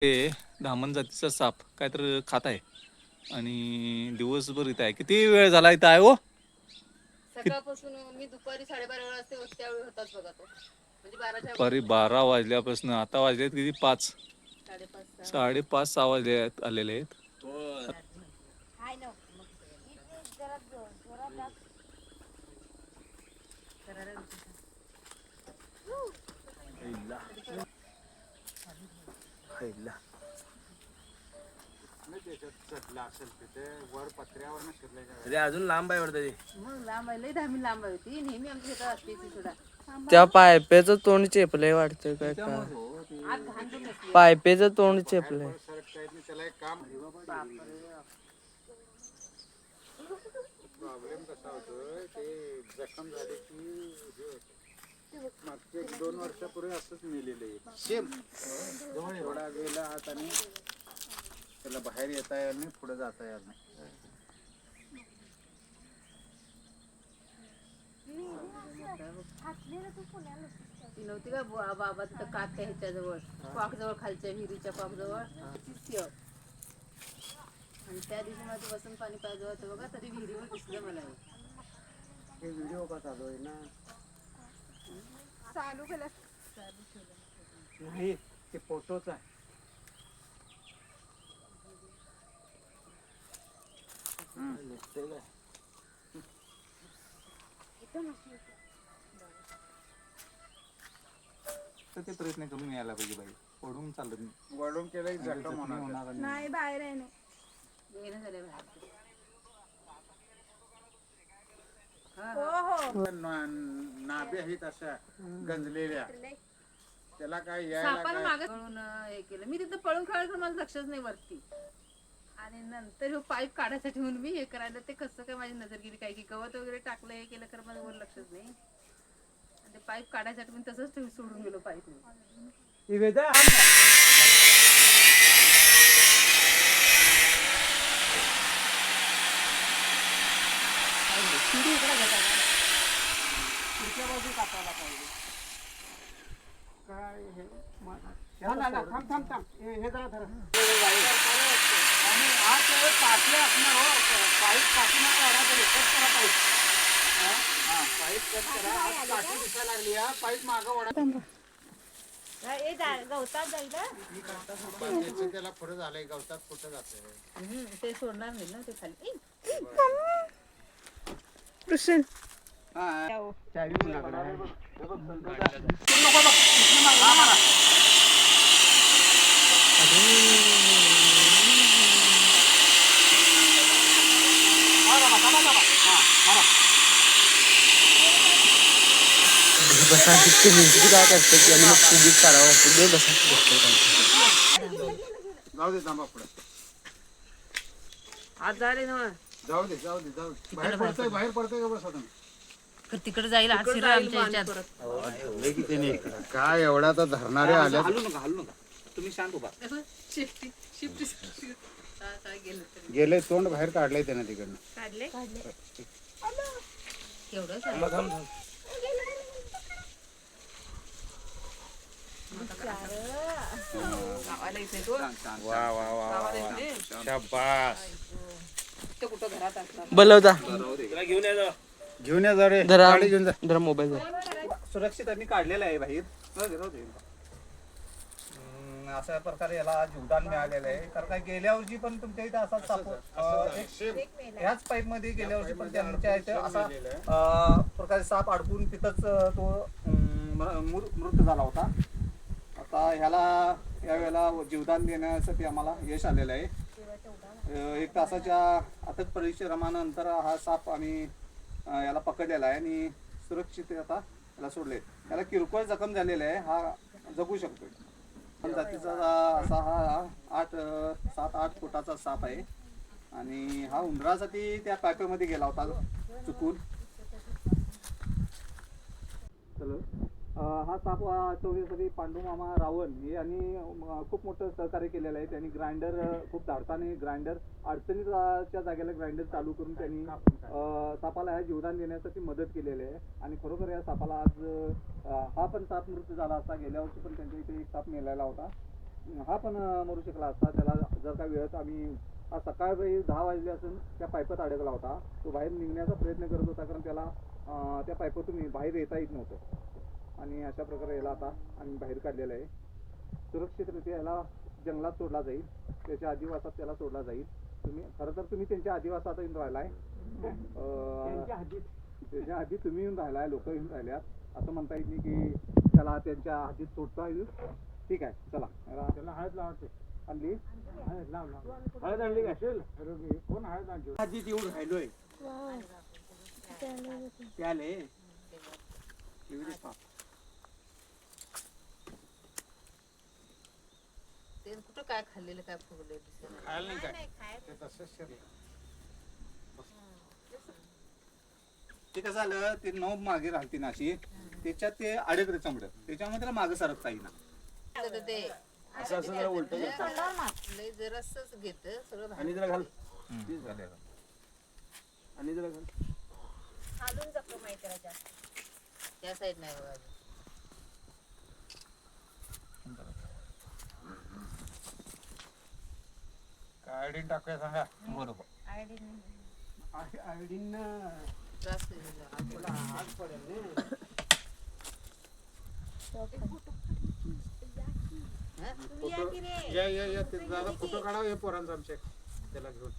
ते धामण जातीचा साप काय तर खात आहे आणि दिवसभर इथं आहे. किती वेळ झाला इथं आहे हो? सकाळपासून मी दुपारी 12:30 वाजता त्यावेळी होताच बघा तो, म्हणजे 12च्या दुपारी 12 वाजल्यापासून आता वाजलेत किती 5, 5:30 5:30, 6 वाजले आलेले आहेत. हाय ना जरा जोरात अजून लांब आहे वाटतं ते. मग लांब आहे, लई धामी लांब आहे ती. नेहमी आमच्या शेतात असते ती सुद्धा. त्या पायपेचं तोंड चेपलंय वाटतं काय का आत घाण पण नसली. पायपेचं तोंड चेपलंय. प्रॉब्लेम कसा होतोय ते जखम झाली की मागच्या 1-2 वर्षापूर्वी असंच मेलेलं आहे सेम. थोडा गेला आत आणि त्याला बाहेर येता येणार नाही, पुढे जाता येणार नाही. ती नव्हती का बाबा तिथं कात त्या ह्याच्याजवळ कॉक जवळ, खालच्या विहिरीच्या कॉक जवळ आणि त्या दिवशी माझं बसून पाणी पाहिजे होतं बघा, तरी विहिरीवर दिसलं मला. हे व्हिडिओ का चालू आहे ना? चालू केलं नाही, ते फोटोच आहे. तर ते प्रयत्न करून यायला पाहिजे बाई, पडून चालत नाही. वळून केलं की जखम होणार. नाही, बाहेर आहे नाही येणं झालं बाहेर. नाभी आहेत अशा गंजलेल्या, त्याला काय यायला सापानं मागं पळून हे केलं. मी तिथं पळून खेळायचं मला लक्षच नाही वरती, आणि नंतर हे पाईप काढायसाठी म्हणून मी हे करायला ते कसं काय माझी नजर गेली काय की गवत वगैरे टाकलं हे केलं तर माझं वर लक्षच नाही. आणि ते पाईप काढायसाठी मी तसंच ठेवून सोडून गेलो पाईप. काय हे थांब हे जरा धरा. आणि आज टाकले असणार हो, पाईप टाकून पाईप कट करा. आज टाकी दिसायला लागली, हा पाईप मागं ओढा. गवतात जाईल त्याला पुढे झालंय, गवतात कुठं जाते ते सोडणार नाही ना ते खाली. चावी कुणाकडे आहे? बसा तिथे भिंती काय करते की आणि मग तुझी काढावं लागतं दे बसा. जाऊ दे, थांबा पुढे. आज झाले ना जाऊ दे. बाहेर पडतंय का बस आता? तिकडे जाईल आज शिरा आमच्या ह्याच्यात. काय एवढा तर धरणारे आले. हलू नका, तुम्ही शांत उभा. गेले, तोंड बाहेर काढलंय त्यानं तिकडनं. काढले एवढं गावाला येते तो. वा शाबास. ते कुठं घरात असतात. बोलवता घेऊन या जा रे, जरा गाडी घेऊन जा. जरा मोबाईल सुरक्षित आम्ही काढलेलं आहे बाहेर. अशा प्रकारे याला जीवदान मिळालेलं आहे. कारण काय गेल्या वर्षी पण तुमच्या इथे असा साप ह्याच पाईप मध्ये गेल्या वर्षी पण त्यांच्या इथे असा प्रकारे साप अडकून तिथंच तो मृत्यू झाला होता. आता ह्याला यावेळेला जीवदान देण्यासाठी आम्हाला यश आलेलं आहे. 1 तासाच्या अथक परिश्रमानंतर हा साप आम्ही याला पकडलेला आहे आणि सुरक्षित आता याला सोडले. याला किरकोळ जखम झालेला आहे, हा जगू शकतो. जातीचा असा हा 7-8 फुटाचा साप आहे आणि हा उंदरासाठी त्या पायपामध्ये गेला होता चुकून. हा साप वाचवण्यासाठी पांडुमामा रावण हे यांनी खूप मोठं सहकार्य केलेलं आहे. त्यांनी ग्राइंडर खूप धाडसाने ग्राइंडर अडचणीच्या जागेला ग्राइंडर चालू करून त्यांनी सापाला ह्या जीवदान देण्यासाठी मदत केलेली आहे. आणि खरोखर या सापाला आज हा पण साप मृत्यू झाला असता. गेल्या वर्षी पण त्यांच्या इथे एक साप मेलेला होता. हा पण मरू शकला असता. त्याला जर का वेळेत आम्ही आज सकाळी 10 वाजले असून त्या पाईपात अडकला होता. तो बाहेर निघण्याचा प्रयत्न करत होता, कारण त्याला त्या पाईपातून बाहेर येता येत नव्हतं. आणि अशा प्रकारे याला आता आम्ही बाहेर काढलेलं आहे. सुरक्षितरित्या याला जंगलात सोडला जाईल, त्याच्या आदिवासात त्याला सोडला जाईल. खरं तर तुम्ही त्यांच्या आदिवासात येऊन राहिलाय, त्याच्या आधी तुम्ही येऊन राहिलाय, लोक येऊन राहिल्यात असं म्हणता येत नाही की त्याला त्यांच्या हद्दीत सोडता येईल. ठीक आहे, चला त्याला हळद लावते. आणली हळद आणली का? कोण हळद आणली? हद्दीत येऊन राहिलोय त्याले ते कुठं काय खाल्लेलं काय फुगलं दिसेना. खायला नाही काय ते तसंच शरीर. ते कसं झालं, ते नोब मागे राहते ना अशी, त्याच्यात ते अडकलं चमडं, त्याच्यामुळे त्याला मागं सरकता येईना. तर ते असं जरा उलट लय जरासंच घेतं सगळं आणि जरा घाल आणि जरा घाल त्या साईड नाही बघा अजून. काय आयडीन टाकूया सांगा. बरोबर. आयोडीन त्रास होईल. तुला हात पडेल ना. या ते दादा फोटो काढावं हे पोरांचा आमच्या त्याला घेऊन.